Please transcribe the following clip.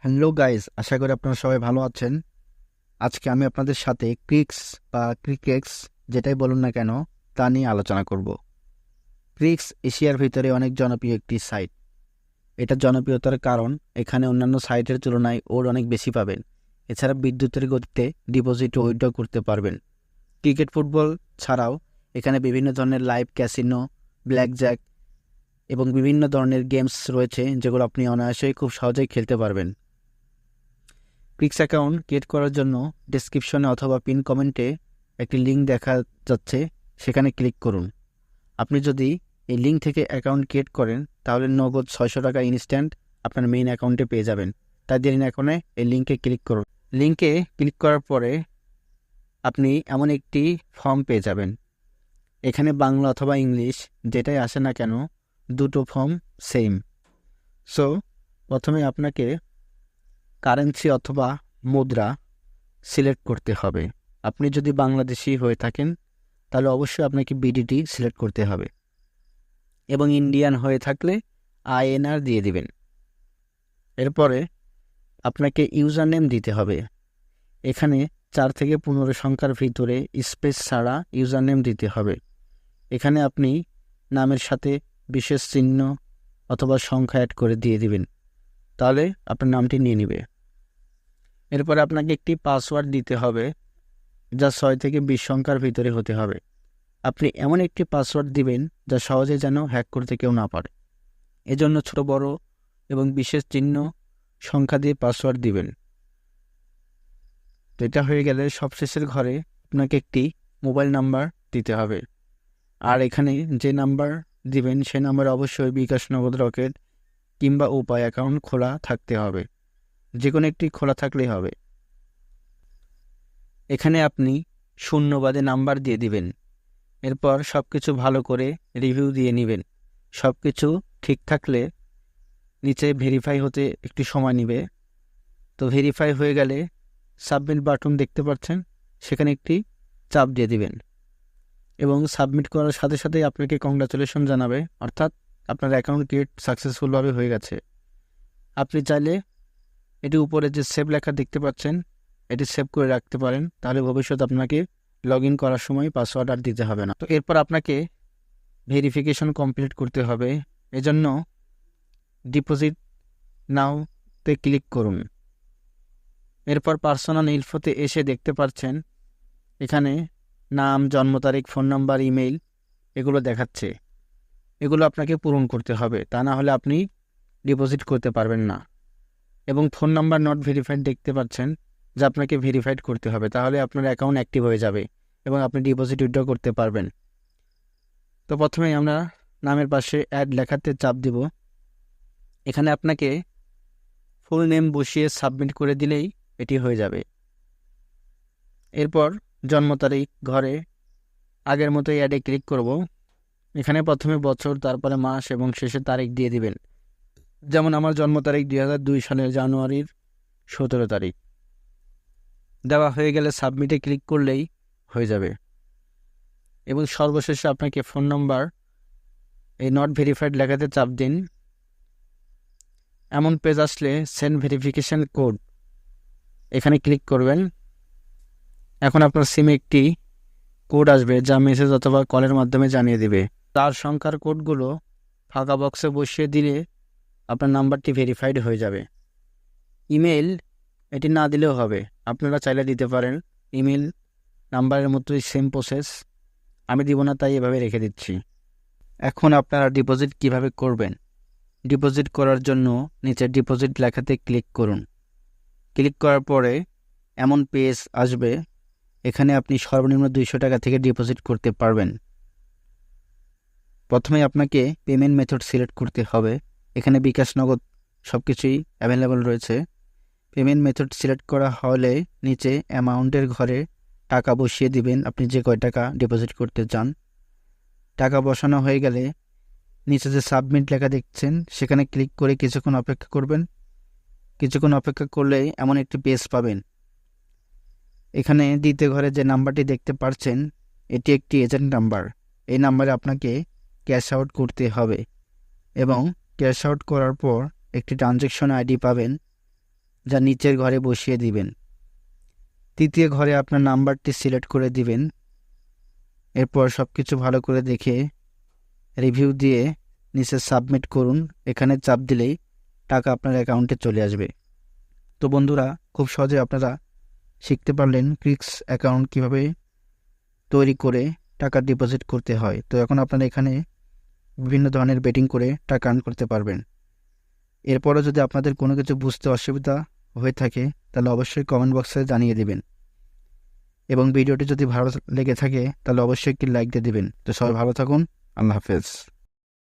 Hello guys, আশা করি আপনারা সবাই ভালো আছেন। আজকে আমি আপনাদের সাথে ক্রিক্স বা ক্রিকেক্স যেটাই বলুন না কেন তা নিয়ে আলোচনা করব। ক্রিক্স এশিয়ার ভিতরে অনেক জনপ্রিয় একটি সাইট। এটা জনপ্রিয়তার কারণ এখানে অন্যান্য সাইটের তুলনায় ওর অনেক বেশি পাবেন। এছাড়া বিদ্যুতের গতিতে ডিপোজিট ও উইথড্র করতে পারবেন। ক্রিকেট ফুটবল ছাড়াও এখানে বিভিন্ন ধরনের লাইভ ক্যাসিনো, ব্ল্যাকজ্যাক এবং বিভিন্ন ধরনের গেমস রয়েছে যেগুলো আপনি অনায়াসেই খুব সহজেই খেলতে পারবেন। ক্রিক্স অ্যাকাউন্ট ক্রিয়েট করার জন্য ডেসক্রিপশনে অথবা পিন কমেন্টে একটি লিঙ্ক দেখা যাচ্ছে, সেখানে ক্লিক করুন। আপনি যদি এই লিঙ্ক থেকে অ্যাকাউন্ট ক্রিয়েট করেন তাহলে নগদ 600 টাকা ইনস্ট্যান্ট আপনার মেইন অ্যাকাউন্টে পেয়ে যাবেন। তাই দেরি না করে এই লিঙ্কে ক্লিক করুন। লিঙ্কে ক্লিক করার পরে আপনি এমন একটি ফর্ম পেয়ে যাবেন। এখানে বাংলা অথবা ইংলিশ যেটাই আসে না কেন দুটো ফর্ম সেম। সো প্রথমে আপনাকে কারেন্সি অথবা মুদ্রা সিলেক্ট করতে হবে। আপনি যদি বাংলাদেশি হয়ে থাকেন তাহলে অবশ্যই আপনাকে বিডিটি সিলেক্ট করতে হবে, এবং ইন্ডিয়ান হয়ে থাকলে আইএনআর দিয়ে দিবেন। এরপরে আপনাকে ইউজার নেম দিতে হবে। এখানে 4 থেকে 15 সংখ্যার ভিতরে স্পেস ছাড়া ইউজার নেম দিতে হবে। এখানে আপনি নামের সাথে বিশেষ চিহ্ন অথবা সংখ্যা অ্যাড করে দিয়ে দিবেন, তাহলে আপনার নামটি নিয়ে নেবে। এরপরে আপনাকে একটি পাসওয়ার্ড দিতে হবে, যা 6 থেকে 20 সংখ্যার ভিতরে হতে হবে। আপনি এমন একটি পাসওয়ার্ড দিবেন যা সহজে যেন হ্যাক করতে কেউ না পারে। এজন্য ছোট বড় এবং বিশেষ চিহ্ন সংখ্যা দিয়ে পাসওয়ার্ড দিবেন। তো এটা হয়ে গেলে সবশেষের ঘরে আপনাকে একটি মোবাইল নাম্বার দিতে হবে। আর এখানে যে নাম্বার দিবেন সে নাম্বারে অবশ্যই বিকাশ, নগদ, রকেট কিংবা উপায় অ্যাকাউন্ট খোলা থাকতে হবে। যে কোনো একটি খোলা থাকলেই হবে। এখানে আপনি শূন্যবাদে নাম্বার দিয়ে দিবেন। এরপর সব কিছু ভালো করে রিভিউ দিয়ে নেবেন। সব কিছু ঠিক থাকলে নিচে ভেরিফাই হতে একটু সময় নেবে। তো ভেরিফাই হয়ে গেলে সাবমিট বাটন দেখতে পাচ্ছেন, সেখানে একটি চাপ দিয়ে দিবেন এবং সাবমিট করার সাথে সাথেই আপনাকে কংগ্রাচুলেশন জানাবে, অর্থাৎ আপনার অ্যাকাউন্ট ক্রিয়েট সাকসেসফুলভাবে হয়ে গেছে। আপনি চাইলে এটি উপরে যে সেভ লেখা দেখতে পাচ্ছেন এটি সেভ করে রাখতে পারেন, তাহলে ভবিষ্যতে আপনাকে লগ ইন করার সময় পাসওয়ার্ড আর দিতে হবে না। তো এরপর আপনাকে ভেরিফিকেশন কমপ্লিট করতে হবে। এজন্য ডিপোজিট নাওতে ক্লিক করুন। এরপর পার্সোনাল ইনফোতে এসে দেখতে পাচ্ছেন এখানে নাম, জন্ম তারিখ, ফোন নাম্বার, ইমেইল এগুলো দেখাচ্ছে। এগুলো আপনাকে পূরণ করতে হবে, তা না হলে আপনি ডিপোজিট করতে পারবেন না। এবং ফোন নাম্বার নট ভেরিফাইড দেখতে পাচ্ছেন, যা আপনাকে ভেরিফাইড করতে হবে, তাহলে আপনার অ্যাকাউন্ট অ্যাক্টিভ হয়ে যাবে এবং আপনি ডিপোজিট উইথড্র করতে পারবেন। তো প্রথমেই আমরা নামের পাশে অ্যাড লেখাতে চাপ দিব। এখানে আপনাকে ফুল নেম বসিয়ে সাবমিট করে দিলেই এটি হয়ে যাবে। এরপর জন্ম তারিখ ঘরে আগের মতোই অ্যাডে ক্লিক করব। এখানে প্রথমে বছর, তারপরে মাস এবং শেষে তারিখ দিয়ে দিবেন। যেমন আমার জন্ম তারিখ 2002 সালের জানুয়ারির 17 তারিখ। দেওয়া হয়ে গেলে সাবমিটে ক্লিক করলেই হয়ে যাবে। এবং সর্বশেষে আপনাকে ফোন নাম্বার এই নট ভেরিফাইড লেখাতে চাপ দিন। এমন পেজ আসলে সেন্ড ভেরিফিকেশন কোড এখানে ক্লিক করবেন। এখন আপনার সিমে একটি কোড আসবে, যা মেসেজ অথবা কলের মাধ্যমে জানিয়ে দেবে। 4 সংখ্যার কোডগুলো ফাঁকা বক্সে বসিয়ে দিলে আপনার নাম্বারটি ভেরিফাইড হয়ে যাবে। ইমেল এটি না দিলেও হবে, আপনারা চাইলে দিতে পারেন। ইমেল নাম্বারের মতোই সেম প্রসেস, আমি দিব না তাই এভাবে রেখে দিচ্ছি। এখন আপনারা ডিপোজিট কিভাবে করবেন? ডিপোজিট করার জন্য নিচে ডিপোজিট লেখাতে ক্লিক করুন। ক্লিক করার পরে এমন পেজ আসবে, এখানে আপনি সর্বনিম্ন 200 টাকা থেকে ডিপোজিট করতে পারবেন। প্রথমে আপনাকে পেমেন্ট মেথড সিলেক্ট করতে হবে। এখানে বিকাশ, নগদ সব কিছুই অ্যাভেলেবল রয়েছে। পেমেন্ট মেথড সিলেক্ট করা হলে নিচে অ্যামাউন্টের ঘরে টাকা বসিয়ে দিবেন, আপনি যে কয় টাকা ডিপোজিট করতে চান। টাকা বসানো হয়ে গেলে নিচে যে সাবমিট লেখা দেখছেন সেখানে ক্লিক করে কিছুক্ষণ অপেক্ষা করবেন। কিছুক্ষণ অপেক্ষা করলে এমন একটি পেজ পাবেন। এখানে দ্বিতীয় ঘরে যে নাম্বারটি দেখতে পাচ্ছেন এটি একটি এজেন্ট নাম্বার। এই নাম্বারে আপনাকে ক্যাশ আউট করতে হবে এবং ক্যাশ আউট করার পর একটি ট্রানজ্যাকশন আইডি পাবেন। যা নিচের ঘরে বসিয়ে দিবেন। তৃতীয় ঘরে আপনার নাম্বারটি সিলেক্ট করে দিবেন। এরপর সব কিছু ভালো করে দেখে রিভিউ দিয়ে নিচে সাবমিট করুন। এখানে চাপ দিলেই টাকা আপনার অ্যাকাউন্টে চলে আসবে। তো বন্ধুরা, খুব সহজে আপনারা শিখতে পারলেন ক্রিক্স অ্যাকাউন্ট কিভাবে তৈরি করে টাকা ডিপোজিট করতে হয়। তো এখন আপনারা এখানে বিভিন্ন ধরনের বেটিং করে টাকা আর্ন করতে পারবেন। এরপরও যদি আপনাদের কোনো কিছু বুঝতে অসুবিধা হয়ে থাকে তাহলে অবশ্যই কমেন্ট বক্সে জানিয়ে দিবেন, এবং ভিডিওটি যদি ভালো লেগে থাকে তাহলে অবশ্যই একটি লাইক দিয়ে দিবেন। তো সবাই ভালো থাকুন। আল্লাহ হাফেজ।